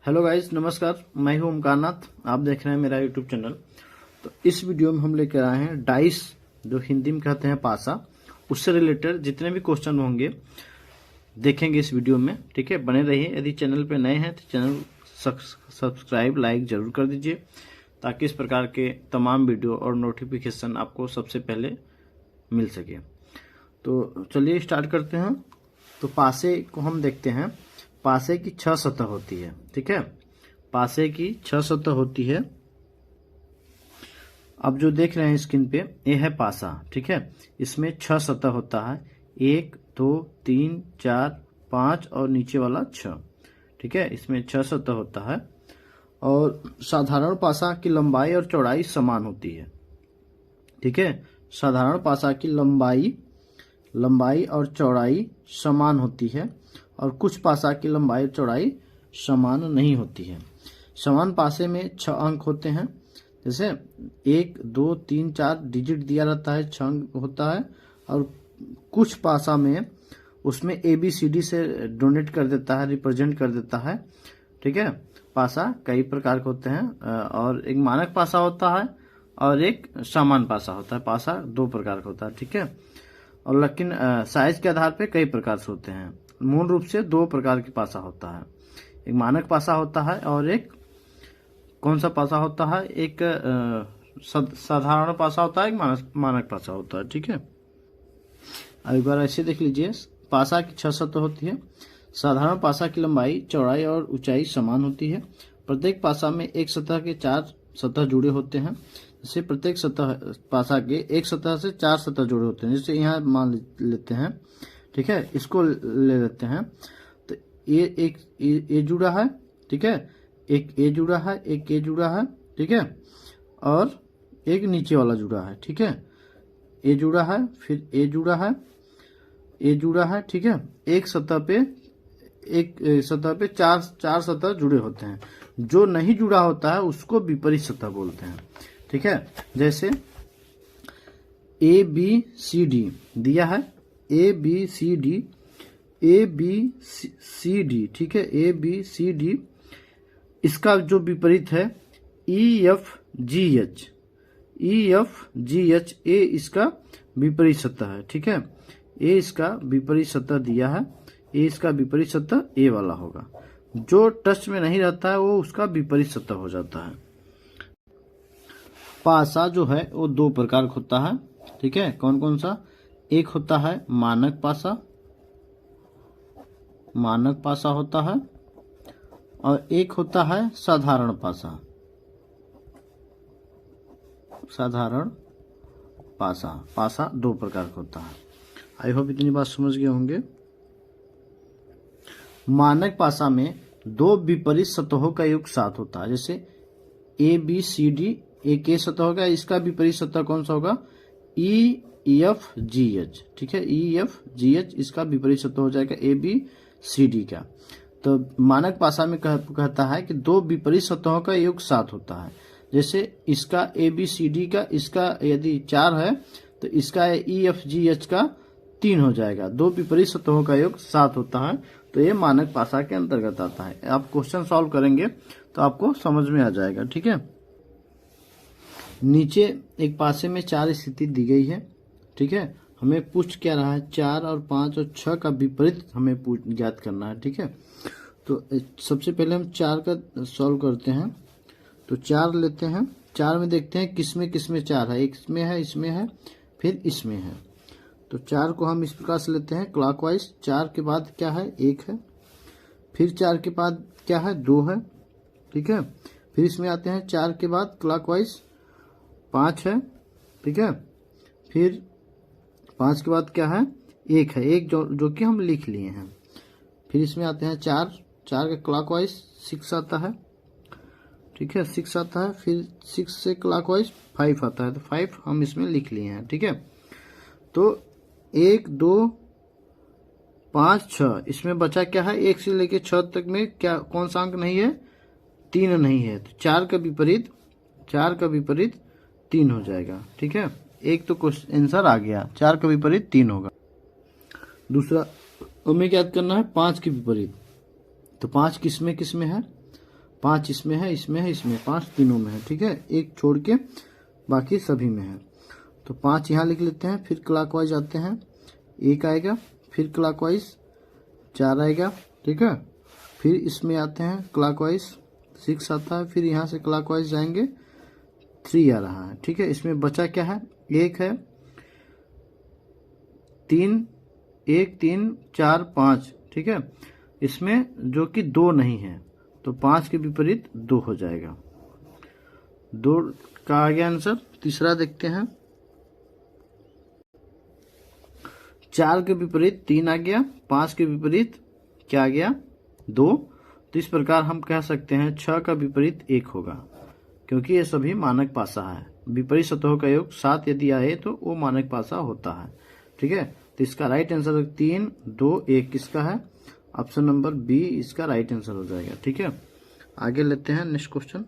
Hello guys, नमस्कार। मैं हूं ओमकारनाथ, आप देख रहे हैं मेरा यूट्यूब चैनल। तो इस वीडियो में हम लेकर आए हैं डाइस, जो हिंदी में कहते हैं पासा, उससे रिलेटेड जितने भी क्वेश्चन होंगे देखेंगे इस वीडियो में। ठीक है, बने रहिए। यदि चैनल पे नए हैं तो चैनल सब्सक्राइब लाइक जरूर कर दीजिए, ताकि इस प्रकार के तमाम वीडियो और नोटिफिकेशन आपको सबसे पहले मिल सके। तो चलिए स्टार्ट करते हैं। तो पासे को हम देखते हैं। पासे की 6 सतह होती है। ठीक है, पासे की 6 सतह होती है। अब जो देख रहे हैं स्क्रीन पे, ये है पासा। ठीक है, इसमें 6 सतह होता है, 1 2 3 4 5 और नीचे वाला 6। ठीक है, इसमें 6 सतह होता है। और साधारण पासा की लंबाई और चौड़ाई समान होती है। ठीक है, साधारण पासा की लंबाई और चौड़ाई समान होती है, और कुछ पासा की लंबाई और चौड़ाई समान नहीं होती है। समान पासे में 6 अंक होते हैं। जैसे 1 2 3 4 डिजिट दिया रहता है, 6 अंक होता है। और कुछ पासा में उसमें ABCD से डोनेट कर देता है, रिप्रेजेंट कर देता है। ठीक है, पासा कई प्रकार के होते हैं, और एक मानक पासा होता है और एक सामान्य पासा होता है। पासा 2 प्रकार का होता है। ठीक है, और लेकिन साइज के आधार पे कई प्रकार से होते हैं। मूल रूप से 2 प्रकार की पासा होता है, एक मानक पासा होता है और एक कौन सा पासा होता है, एक साधारण पासा होता है, एक मानक पासा होता है। ठीक है, अब एक बार ऐसे देख लीजिए। पासा की 6 सतह होती है। साधारण पासा की लंबाई चौड़ाई और ऊंचाई समान होती है। प्रत्येक पासा में एक सतह के 4 सतह जुड़े होते हैं। जैसे प्रत्येक सतह पासा के एक सतह से 4 सतह जुड़े होते हैं। जैसे यहाँ मान लेते हैं। ठीक है, इसको ले लेते हैं। तो ये जुड़ा है। ठीक है, एक ए जुड़ा है, एक ए जुड़ा है। ठीक है, और एक नीचे वाला जुड़ा है। ठीक है, ए जुड़ा है, फिर ए जुड़ा है, ए जुड़ा है। ठीक है, एक सतह पे चार सतह जुड़े होते हैं। जो नहीं जुड़ा होता है उसको विपरीत सतह बोलते हैं। ठीक है, जैसे ABCD दिया है, ABCD, ABCD। ठीक है, ABCD, इसका जो विपरीत है EFGH, EFGH, ए इसका विपरीत सतह है। ठीक है, ए इसका विपरीत सतह दिया है, ए इसका विपरीत सतह ए वाला होगा। जो टच में नहीं रहता है वो उसका विपरीत सतह हो जाता है। पासा जो है वो 2 प्रकार का होता है। ठीक है, कौन कौन सा? एक होता है मानक पासा, मानक पासा होता है, और एक होता है साधारण पासा, साधारण पासा। पासा 2 प्रकार का होता है। आई होप इतनी बात समझ गए होंगे। मानक पासा में 2 विपरीत सतहों का योग साथ होता है। जैसे ABCD, एक ए सतह होगा, इसका विपरीत सतह कौन सा होगा? EFGH। ठीक है, EFGH इसका विपरीत सतह हो जाएगा ABCD का। तो मानक पासा में कहता है कि 2 विपरीत सतहों का योग 7 होता है। जैसे इसका ABCD का, इसका यदि 4 है तो इसका EFGH का 3 हो जाएगा। 2 विपरीत सतहों का योग 7 होता है। तो ये मानक पासा के अंतर्गत आता है। आप क्वेश्चन सॉल्व करेंगे तो आपको समझ में आ जाएगा। ठीक है, नीचे एक पासे में 4 स्थिति दी गई है। ठीक है, हमें पूछ क्या रहा है? 4 और 5 और 6 का विपरीत हमें ज्ञात करना है। ठीक है, तो सबसे पहले हम 4 का सॉल्व करते हैं। तो 4 लेते हैं। 4 में देखते हैं किसमें 4 है। एक इसमें है, इसमें है, फिर इसमें है। तो 4 को हम इस प्रकार से लेते हैं क्लॉकवाइज। 4 के बाद क्या है? 1 है। फिर 4 के बाद क्या है? 2 है। ठीक है, फिर इसमें आते हैं 4 के बाद क्लॉकवाइज 5 है। ठीक है, फिर 5 के बाद क्या है? 1 है, एक जो कि हम लिख लिए हैं। फिर इसमें आते हैं 4 के क्लॉकवाइज 6 आता है। ठीक है, 6 आता है। फिर 6 से क्लॉकवाइज 5 आता है, तो 5 हम इसमें लिख लिए हैं। ठीक है, तो 1 2 5 6, इसमें बचा क्या है? 1 से लेके 6 तक में क्या कौन सा अंक नहीं है? 3 नहीं है। तो 4 का विपरीत 3 हो जाएगा। ठीक है, एक तो क्वेश्चन आंसर आ गया, 4 का विपरीत 3 होगा। दूसरा हमें क्या करना है? 5 के विपरीत। तो 5 किसमें है? 5 इसमें है, इसमें है, इसमें 5 तीनों में है, ठीक है, एक छोड़ के बाकी सभी में है। तो 5 यहाँ लिख लेते हैं, फिर क्लॉकवाइज आते हैं, 1 आएगा, फिर क्लॉकवाइज 4 आएगा, ठीक है, फिर इसमें आते हैं क्लॉकवाइज 6 आता है, फिर यहाँ से क्लॉकवाइज जाएंगे 3 आ रहा है, ठीक है। इसमें बचा क्या है, 1 है, 3, 1 3 4 5, ठीक है। इसमें जो कि 2 नहीं है, तो 5 के विपरीत 2 हो जाएगा, 2 का आ गया आंसर। तीसरा देखते हैं, 4 के विपरीत 3 आ गया, 5 के विपरीत क्या आ गया, 2। तो इस प्रकार हम कह सकते हैं 6 का विपरीत 1 होगा, क्योंकि ये सभी मानक पासा है। विपरीत सतहों का योग 7 यदि आए तो वो मानक पासा होता है, ठीक है। तो इसका राइट आंसर 3 2 1 किसका है, ऑप्शन नंबर बी इसका राइट आंसर हो जाएगा, ठीक है। आगे लेते हैं नेक्स्ट क्वेश्चन।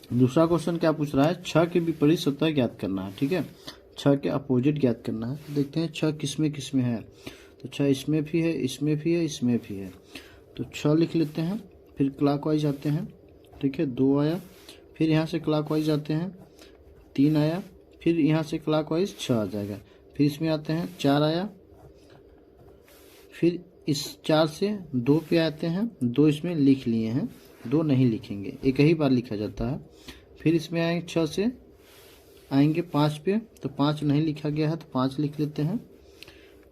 दूसरा क्वेश्चन क्या पूछ रहा है, 6 के विपरीत सतह ज्ञात करना है, ठीक है। 6 के अपोजिट ज्ञात करना है। देखते हैं 6 किसमें किसमें है, तो 6 इसमें भी है, इसमें भी है, इसमें भी है। तो 6 लिख लेते हैं, फिर क्लॉकवाइज आते हैं, ठीक है, 2 आया, फिर यहाँ से क्लॉकवाइज आते हैं, 3 आया, फिर यहाँ से क्लॉकवाइज 6 आ जाएगा, फिर इसमें आते हैं 4 आया, फिर इस 4 से 2 पे आते हैं, 2 इसमें लिख लिए हैं, 2 नहीं लिखेंगे, एक ही बार लिखा जाता है। फिर इसमें आएंगे 6 से आएंगे 5 पे, तो 5 नहीं लिखा गया है तो 5 लिख लेते हैं।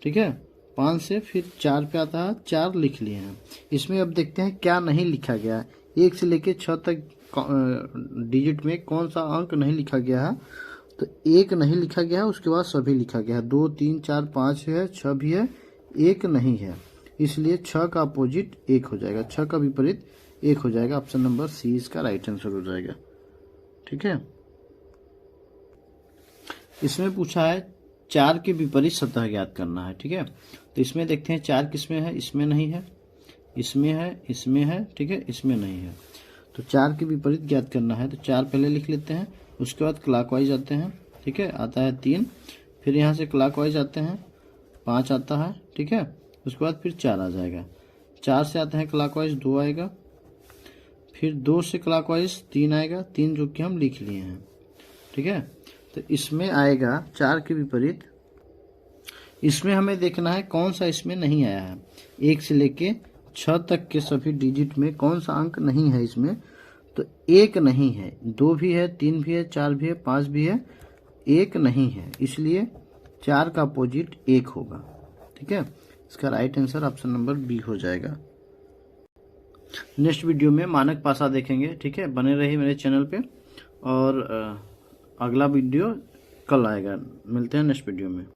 ठीक है, 5 से फिर 4 पे आता है, 4 लिख लिए हैं। इसमें अब देखते हैं क्या नहीं लिखा गया है। 1 से लेके 6 तक डिजिट में कौन सा अंक नहीं लिखा गया है। तो 1 नहीं लिखा गया है, उसके बाद सभी लिखा गया है। 2 3 4 5 है, 6 भी है, 1 नहीं है, इसलिए 6 का अपोजिट 1 हो जाएगा, 6 का विपरीत 1 हो जाएगा। ऑप्शन नंबर सी इसका राइट आंसर हो जाएगा। ठीक है, इसमें पूछा है 4 के विपरीत सतह ज्ञात करना है। ठीक है, तो इसमें देखते हैं 4 किसमें है, इसमें नहीं है, इसमें है, इसमें है, ठीक है, इसमें नहीं है। तो 4 के विपरीत ज्ञात करना है, तो 4 पहले लिख लेते हैं, उसके बाद क्लॉकवाइज आते हैं। ठीक है, आता है 3, फिर यहाँ से क्लॉकवाइज आते हैं, 5 आता है। ठीक है, उसके बाद फिर 4 आ जाएगा। 4 से आते हैं क्लॉकवाइज, 2 आएगा, फिर 2 से क्लॉकवाइज 3 आएगा, 3 जो कि हम लिख लिए हैं। ठीक है, तो इसमें आएगा 4 के विपरीत। इसमें हमें देखना है कौन सा इसमें नहीं आया है। 1 से लेके 6 तक के सभी डिजिट में कौन सा अंक नहीं है इसमें। तो 1 नहीं है, 2 भी है, 3 भी है, 4 भी है, 5 भी है, 1 नहीं है, इसलिए 4 का अपोजिट 1 होगा। ठीक है, इसका right answer option number B हो जाएगा। नेक्स्ट वीडियो में मानक पासा देखेंगे। ठीक है, बने रहिए मेरे चैनल पे, और अगला वीडियो कल आएगा। मिलते हैं नेक्स्ट वीडियो में।